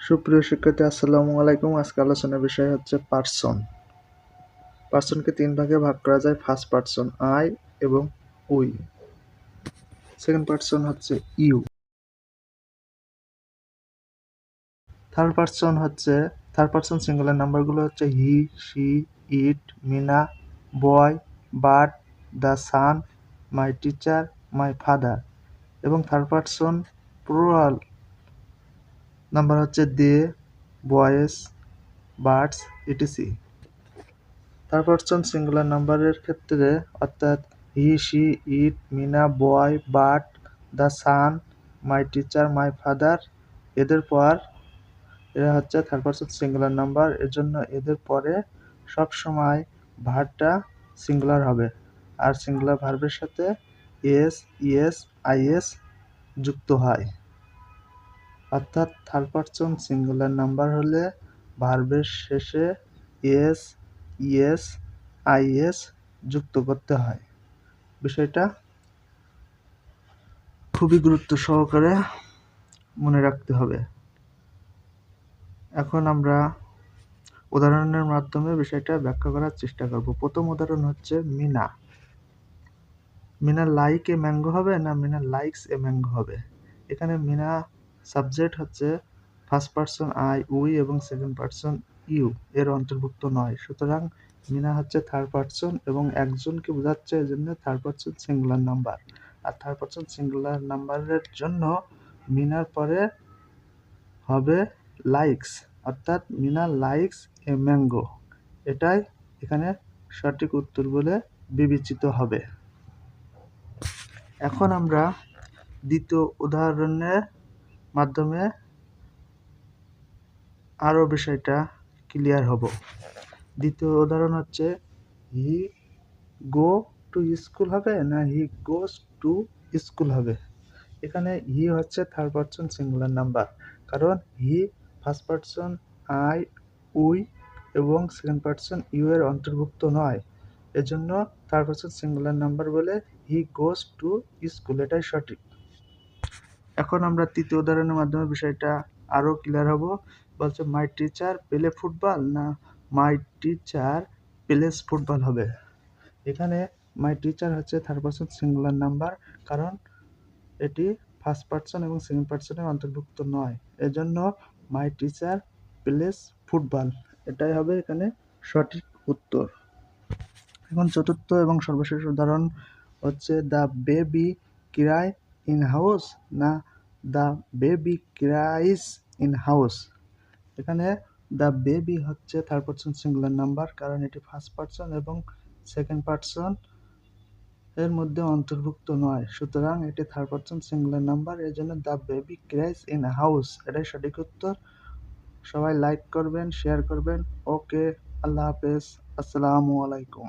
সুপ্রিয় শিক্ষার্থী, আসসালামু আলাইকুম। আজকে আলোচনার বিষয় হচ্ছে পার্সন। পার্সনকে ৩ ভাগে ভাগ করা যায়। ফার্স্ট পার্সন আই এবং উই। সেকেন্ড পার্সন হচ্ছে ইউ। থার্ড পার্সন সিঙ্গুলার নাম্বারগুলো হচ্ছে he, she, it, Meena, boy, bat, the sun, my teacher, my father. এবং থার্ড পার্সন প্লুরাল নাম্বার হচ্ছে they, boys, birds, etc. Third person singular নাম্বারের ক্ষেত্রে অর্থাৎ he, she, it, Meena, boy, bat, the sun, my teacher, my father, এরা হচ্ছে third person singular number. এর জন্য এদের পরে সবসময় ভার্বটা সিঙ্গুলার হবে, আর সিঙ্গুলার ভার্বের সাথে এস, ইএস, আইএস যুক্ত হয়। অর্থাৎ থার্ড পার্সন সিঙ্গুলার নাম্বার হলে ভার্বের শেষে এস, ইএস, আইএস যুক্ত করতে হয়। বিষয়টা খুবই গুরুত্ব সহকারে মনে রাখতে হবে। এখন আমরা উদাহরণের মাধ্যমে বিষয়টা ব্যাখ্যা করার চেষ্টা করব। প্রথম উদাহরণ হচ্ছে Meena. Meena like a mango হবে না মিনা লাইকস এ ম্যাঙ্গো হবে? এখানে মিনা সাবজেক্ট হচ্ছে ফার্স্ট পার্সন আই, উই এবং সেকেন্ড পার্সন ইউ এর অন্তর্ভুক্ত নয়। সুতরাং মিনা হচ্ছে থার্ড পার্সন এবং একজনকে বোঝাচ্ছে, এই জন্য থার্ড পার্সন সিঙ্গুলার নাম্বার। আর থার্ড পার্সন সিঙ্গুলার নাম্বারের জন্য মিনার পরে হবে লাইকস, অর্থাৎ মিনা লাইকস এ ম্যাঙ্গো। এটাই এখানে সঠিক উত্তর বলে বিবেচিত হবে। এখন আমরা দ্বিতীয় উদাহরণের মাধ্যমে আরও বিষয়টা ক্লিয়ার হব। দ্বিতীয় উদাহরণ হচ্ছে হি গো টু স্কুল হবে না হি গোস টু স্কুল হবে? এখানে হি হচ্ছে থার্ড পার্সন সিঙ্গুলার নাম্বার, কারণ হি ফার্স্ট পার্সন আই, উই এবং সেকেন্ড পার্সন ইউ এর অন্তর্ভুক্ত নয়। এজন্য থার্ড পার্সন সিঙ্গুলার নাম্বার বলে হি গোস টু স্কুল, এটাই সঠিক। এখন আমরা তৃতীয় উদাহরণের মাধ্যমে বিষয়টা আরও ক্লিয়ার হব। বলছে মাই টিচার প্লে ফুটবল না মাই টিচার প্লেস ফুটবল হবে? এখানে মাই টিচার হচ্ছে থার্ড পার্সন সিঙ্গুলার নাম্বার, কারণ এটি ফার্স্ট পার্সন এবং সেকেন্ড পার্সনের অন্তর্ভুক্ত নয়। এজন্য মাই টিচার প্লেস ফুটবল, এটাই হবে এখানে সঠিক উত্তর। এখন চতুর্থ এবং সর্বশেষ উদাহরণ হচ্ছে the baby cry in house না the baby cries in house? এখানে দ্য বেবি হচ্ছে থার্ড পার্সন সিঙ্গুলার নাম্বার, কারণ এটি ফার্স্ট পার্সন এবং সেকেন্ড পার্সন এর মধ্যে অন্তর্ভুক্ত নয়। সুতরাং এটি থার্ড পার্সন সিঙ্গুলার নাম্বার, এর জন্য the baby cries in house এটাই সঠিক উত্তর। সবাই লাইক করবেন, শেয়ার করবেন। ওকে, আল্লাহ হাফেজ, আসসালামু আলাইকুম।